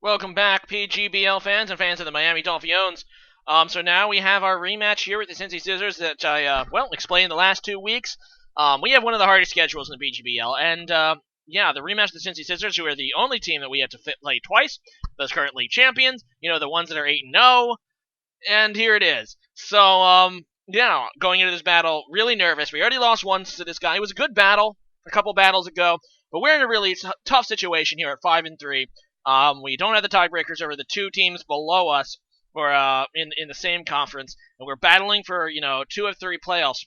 Welcome back, PGBL fans and fans of the Miami Dolphiones. So now we have our rematch here with the Cincy Scizors that I, explained the last 2 weeks. We have one of the hardest schedules in the PGBL, and, the rematch of the Cincy Scizors, who are the only team that we have to play twice, those current league champions, the ones that are 8-0, and here it is. So, going into this battle, really nervous. We already lost once to this guy. It was a good battle a couple battles ago, but we're in a really tough situation here at 5-3. We don't have the tiebreakers over the two teams below us, or in the same conference, and we're battling for 2 of 3 playoffs.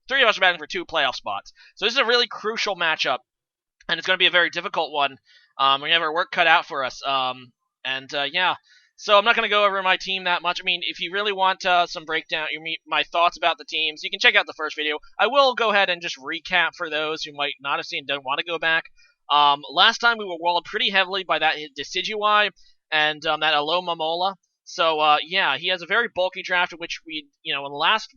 3 of us are battling for 2 playoff spots. So this is a really crucial matchup, and it's going to be a very difficult one. We have our work cut out for us. So I'm not going to go over my team that much. I mean, if you really want some breakdown, my thoughts about the teams, you can check out the first video. I will go ahead and just recap for those who might not have seen and don't want to go back. Last time we were walled pretty heavily by that Vizually and that Alomomola. So, he has a very bulky draft, which we, in the last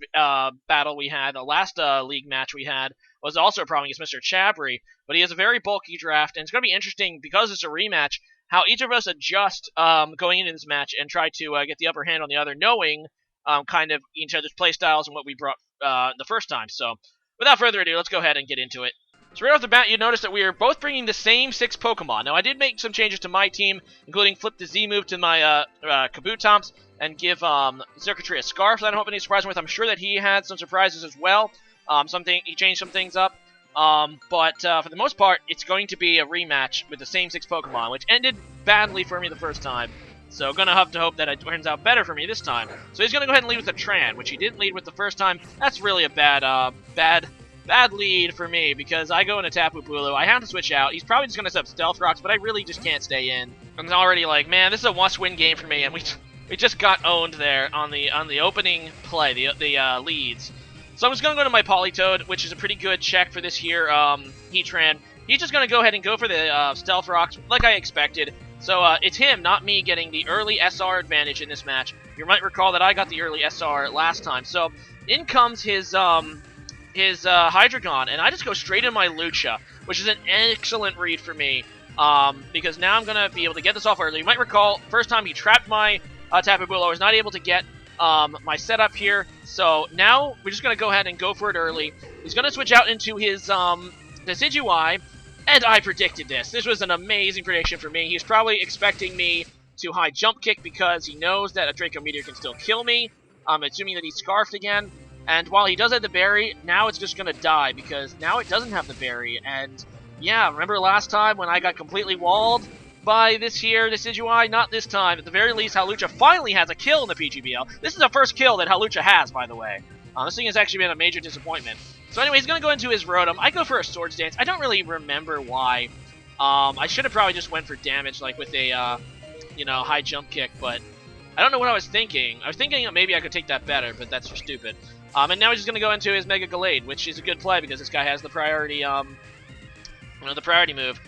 battle we had, the last league match we had, was also a problem against MrChabry. But he has a very bulky draft, and it's going to be interesting, because it's a rematch, how each of us adjust going into this match and try to get the upper hand on the other, knowing kind of each other's playstyles and what we brought the first time. So, without further ado, let's go ahead and get into it. So right off the bat, you notice that we are both bringing the same 6 Pokemon. Now, I did make some changes to my team, including flip the Z move to my Kabutops and give Circuitry a Scarf. I don't have any surprise with. I'm sure that he had some surprises as well. He changed some things up. But for the most part, it's going to be a rematch with the same 6 Pokemon, which ended badly for me the first time. So gonna have to hope that it turns out better for me this time. So he's gonna go ahead and lead with the Tran, which he didn't lead with the first time. That's really a bad lead for me, because I go into Tapu Bulu. I have to switch out. He's probably just going to set up Stealth Rocks, but I really just can't stay in. I'm already like, man, this is a must-win game for me, and we just got owned there on the opening play, the leads. So I'm just going to go to my Politoed, which is a pretty good check for this here Heatran. He's just going to go ahead and go for the Stealth Rocks, like I expected. So it's him, not me, getting the early SR advantage in this match. You might recall that I got the early SR last time. So in comes his Hydreigon, and I just go straight in my Hawlucha, which is an excellent read for me, because now I'm going to be able to get this off early. You might recall, first time he trapped my Tapu Bulu, I was not able to get my setup here, so now we're just going to go ahead and go for it early. He's going to switch out into his Decidueye, and I predicted this. This was an amazing prediction for me. He's probably expecting me to high jump kick because he knows that a Draco Meteor can still kill me. I'm assuming that he's Scarfed again. And while he does have the berry, now it's just going to die, because now it doesn't have the berry. And, yeah, remember last time when I got completely walled by this Decidueye? Not this time. At the very least, Hawlucha finally has a kill in the PGBL. This is the first kill that Hawlucha has, by the way. This thing has actually been a major disappointment. So anyway, he's going to go into his Rotom. I go for a Swords Dance. I don't really remember why. I should have probably just went for damage, like with a, high jump kick, but I don't know what I was thinking. I was thinking that maybe I could take that better, but that's just stupid. And now he's just going to go into his Mega Gallade, which is a good play because this guy has the priority, the priority move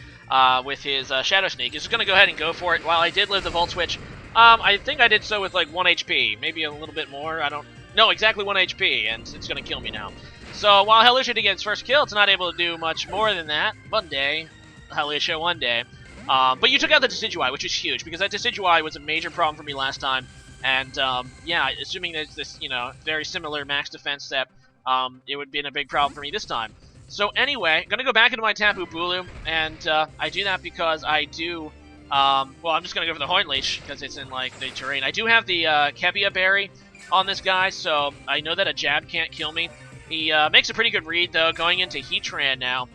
with his Shadow Sneak. He's just going to go ahead and go for it. While I did live the Volt Switch, I think I did so with like 1 HP, maybe a little bit more. No, exactly 1 HP, and it's going to kill me now. So while Hawlucha did get its first kill, it's not able to do much more than that. One day, Hawlucha one day. But you took out the Decidueye, which is huge, because that Decidueye was a major problem for me last time. And, assuming that it's this, very similar max defense set, it would be a big problem for me this time. So anyway, I'm going to go back into my Tapu Bulu, and I do that because I do, I'm just going to go for the Horn Leash, because it's in, like, the terrain. I do have the Kebia Berry on this guy, so I know that a jab can't kill me. He makes a pretty good read, though, going into Heatran now,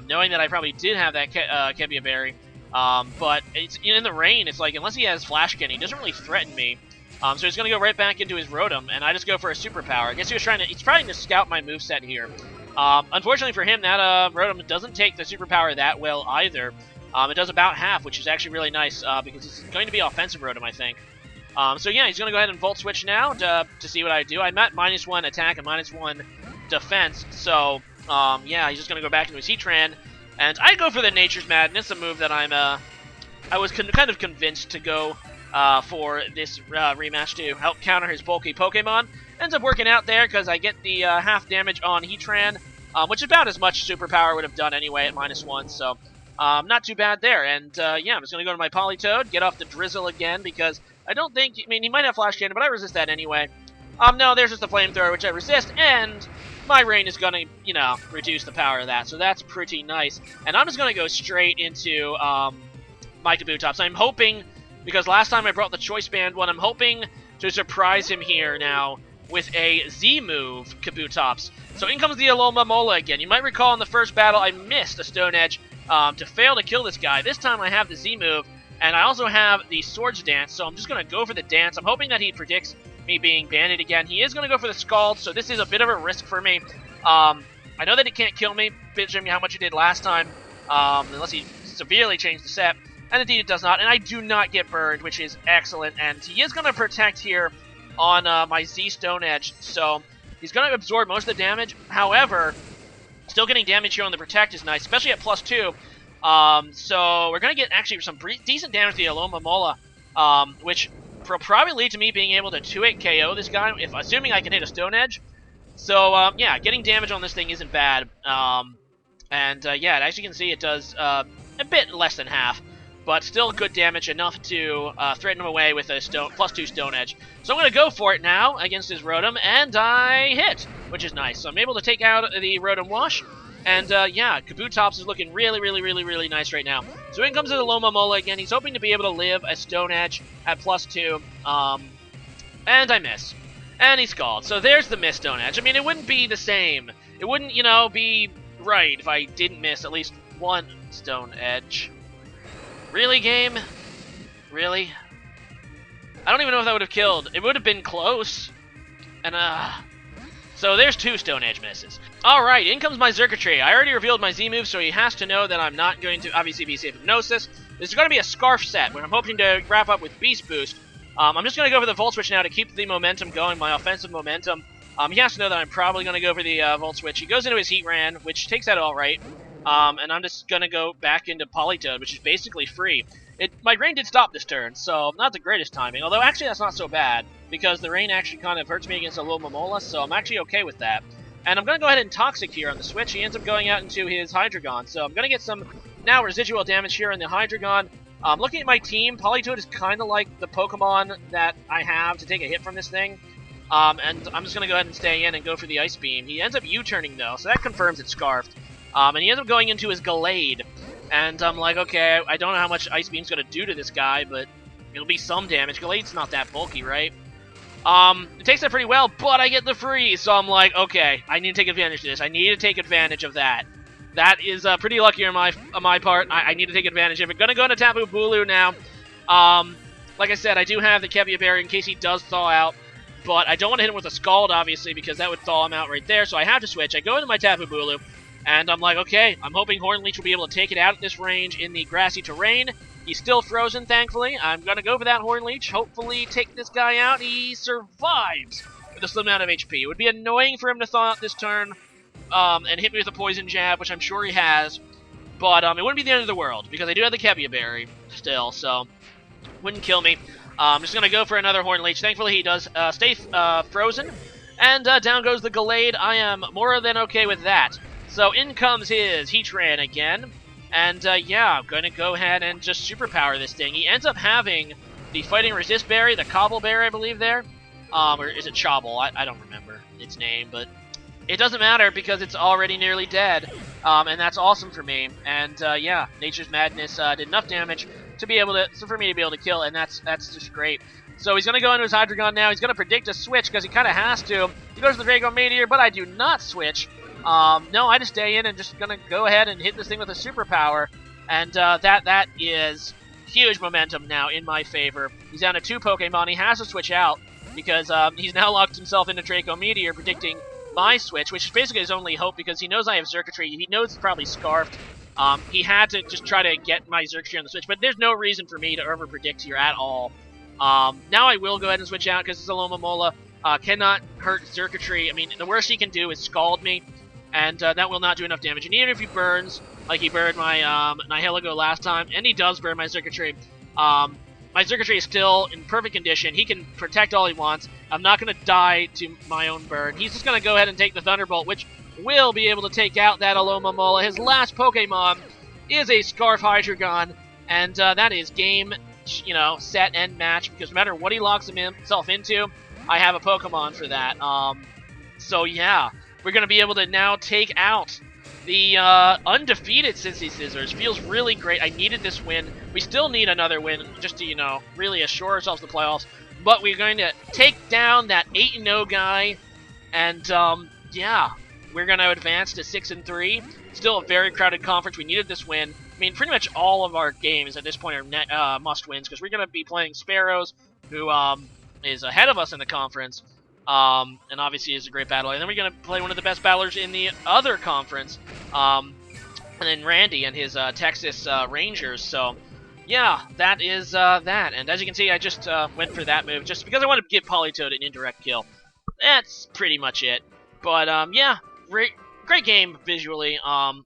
knowing that I probably did have that Kebia Berry. But it's in the rain, it's like, unless he has Flash Cannon, he doesn't really threaten me. So he's going to go right back into his Rotom, and I just go for a Superpower. I guess he's trying to scout my moveset here. Unfortunately for him, that Rotom doesn't take the Superpower that well either. It does about half, which is actually really nice, because it's going to be offensive Rotom, I think. So yeah, he's going to go ahead and Volt Switch now to see what I do. I'm at -1 attack and -1 defense, so he's just going to go back into his Heatran. And I go for the Nature's Madness, a move that I was kind of convinced to go for this rematch to help counter his bulky Pokemon. Ends up working out there because I get the half damage on Heatran, which is about as much Superpower would have done anyway at -1. So not too bad there. And yeah, I'm just going to go to my Politoed, get off the Drizzle again, because I don't think, I mean, he might have Flash Cannon, but I resist that anyway. No, there's just the Flamethrower, which I resist, and my Rain is going to, you know, reduce the power of that, so that's pretty nice. And I'm just going to go straight into my Kabutops. I'm hoping, because last time I brought the Choice Band one, I'm hoping to surprise him here now with a Z-move Kabutops. So in comes the Alomomola again. You might recall in the first battle I missed a Stone Edge to fail to kill this guy. This time I have the Z-move, and I also have the Swords Dance, so I'm just going to go for the Dance. I'm hoping that he predicts me being banded again. He is going to go for the Scald, so this is a bit of a risk for me. I know that it can't kill me, considering how much it did last time, unless he severely changed the set. And indeed it does not, and I do not get burned, which is excellent. And he is going to protect here on my Z Stone Edge, so he's going to absorb most of the damage. However, still getting damage here on the Protect is nice, especially at +2. So we're going to get actually some decent damage to the Alomomola, which will probably lead to me being able to 2-8 KO this guy, if assuming I can hit a Stone Edge. So yeah, getting damage on this thing isn't bad. Yeah, as you can see, it does a bit less than half, but still good damage, enough to threaten him away with a +2 Stone Edge. So I'm going to go for it now against his Rotom, and I hit, which is nice. So I'm able to take out the Rotom Wash, and yeah, Kabutops is looking really nice right now. So in comes the Alomomola again. He's hoping to be able to live a Stone Edge at +2, and I miss. And he Scald. So there's the miss Stone Edge. I mean, it wouldn't be the same. It wouldn't, you know, be right if I didn't miss at least one Stone Edge. Really, game? Really? I don't even know if that would have killed. It would have been close. And, so there's 2 Stone Edge misses. Alright, in comes my Xurkitree. I already revealed my Z-move, so he has to know that I'm not going to, obviously, be safe Hypnosis. This is going to be a Scarf set, where I'm hoping to wrap up with Beast Boost. I'm just going to go for the Volt Switch now to keep the momentum going, my offensive momentum. He has to know that I'm probably going to go for the Volt Switch. He goes into his Heatran, which takes that all right. And I'm just going to go back into Politoed, which is basically free. My rain did stop this turn, so not the greatest timing. Although, actually, that's not so bad, because the rain actually kind of hurts me against a Alomomola, so I'm actually okay with that. And I'm going to go ahead and Toxic here on the switch. He ends up going out into his Hydreigon, so I'm going to get some, now, residual damage here in the Hydreigon. Looking at my team, Politoed is kind of like the Pokemon that I have to take a hit from this thing. And I'm just going to go ahead and stay in and go for the Ice Beam. He ends up U-turning, though, so that confirms it's Scarfed. And he ends up going into his Gallade. And I'm like, okay, I don't know how much Ice Beam's going to do to this guy, but it'll be some damage. Gallade's not that bulky, right? It takes that pretty well, but I get the freeze, so I'm like, okay, I need to take advantage of this. I need to take advantage of that. That is pretty lucky on my part. I need to take advantage of it. Gonna go into Tapu Bulu now. Like I said, I do have the Kebia Berry in case he does thaw out, but I don't want to hit him with a Scald, obviously, because that would thaw him out right there, so I have to switch. I go into my Tapu Bulu, and I'm like, okay, I'm hoping Horn Leech will be able to take it out at this range in the grassy terrain. He's still frozen, thankfully. I'm going to go for that Horn Leech, hopefully take this guy out. He survives with a slim amount of HP. It would be annoying for him to thaw out this turn and hit me with a Poison Jab, which I'm sure he has. But it wouldn't be the end of the world, because I do have the Kebia Berry still, so wouldn't kill me. I'm just going to go for another Horn Leech. Thankfully, he does stay frozen. And down goes the Gallade. I am more than okay with that. So in comes his Heatran again. And yeah, I'm going to go ahead and just superpower this thing. He ends up having the Fighting Resist Berry, the Cobble Berry, I believe there. Or is it Chobble? I don't remember its name, but it doesn't matter because it's already nearly dead. And that's awesome for me. And yeah, Nature's Madness did enough damage to be able to, for me to be able to kill, and that's just great. So he's going to go into his Hydreigon now. He's going to predict a switch because he kind of has to. He goes to the Draco Meteor, but I do not switch. No, I just stay in and just going to go ahead and hit this thing with a superpower. And that is huge momentum now in my favor. He's down to 2 Pokemon. He has to switch out because he's now locked himself into Draco Meteor, predicting my switch, which is basically his only hope because he knows I have Xurkitree. He knows it's probably Scarfed. He had to just try to get my Xurkitree on the switch, but there's no reason for me to over-predict here at all. Now I will go ahead and switch out because this Alomomola cannot hurt Xurkitree. I mean, the worst he can do is Scald me, and that will not do enough damage. And even if he burns, like he burned my Nihilego last time, and he does burn my Xurkitree, my Xurkitree is still in perfect condition. He can protect all he wants. I'm not going to die to my own burn. He's just going to go ahead and take the Thunderbolt, which will be able to take out that Alomomola. His last Pokemon is a Scarf Hydreigon, and that is game, set and match, because no matter what he locks himself into, I have a Pokemon for that. So yeah, we're going to be able to now take out the undefeated Cincy Scizors. Feels really great. I needed this win. We still need another win just to, really assure ourselves the playoffs. But we're going to take down that 8-0 guy, and yeah, we're going to advance to 6-3. Still a very crowded conference. We needed this win. I mean, pretty much all of our games at this point are must-wins, because we're going to be playing Sparrows, who is ahead of us in the conference, and obviously is a great battler. And then we're going to play one of the best battlers in the other conference, and then Randy and his Texas Rangers. So yeah, that is that. And as you can see, I just went for that move just because I wanted to give Politoed an indirect kill. That's pretty much it. But yeah, great game visually.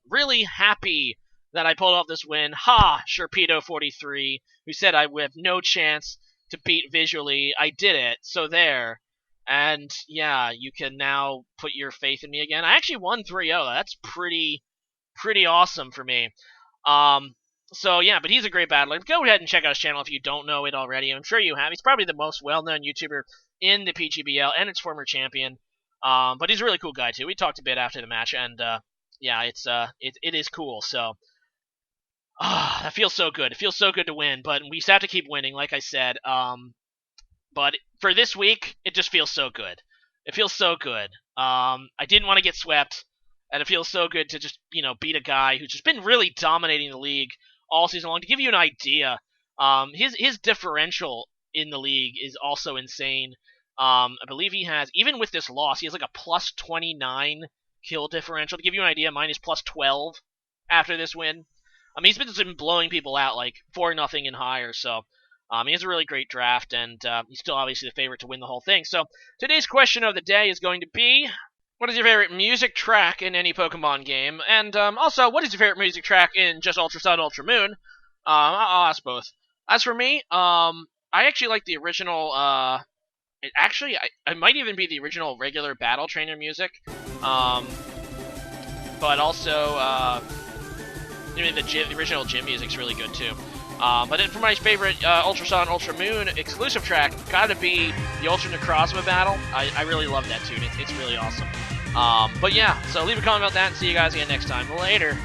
Really happy that I pulled off this win. Ha! Sharpedo43, who said I would have no chance to beat visually. I did it. So there. And yeah, you can now put your faith in me again. I actually won 3-0. That's pretty awesome for me. So yeah, but he's a great battler. Go ahead and check out his channel if you don't know it already. I'm sure you have. He's probably the most well-known YouTuber in the PGBL and its former champion. But he's a really cool guy too. We talked a bit after the match, and yeah, it is cool. So that feels so good. It feels so good to win, but we just have to keep winning, like I said. But for this week, it just feels so good. It feels so good. I didn't want to get swept, and it feels so good to just beat a guy who's just been really dominating the league all season long. To give you an idea, his differential in the league is also insane. I believe he has, even with this loss, he has like a plus 29 kill differential. To give you an idea, mine is plus 12 after this win. I mean, he's been blowing people out like 4-0 and higher, so he has a really great draft, and he's still obviously the favorite to win the whole thing. So today's question of the day is going to be, what is your favorite music track in any Pokemon game? And also, what is your favorite music track in just Ultra Sun, Ultra Moon? I'll ask both. As for me, I actually like the original, it might even be the original regular Battle Trainer music. But also, the original gym music's really good too. But then for my favorite Ultra Sun, Ultra Moon exclusive track, gotta be the Ultra Necrozma battle. I really love that tune. It's really awesome. But yeah, so leave a comment about that and see you guys again next time. Later.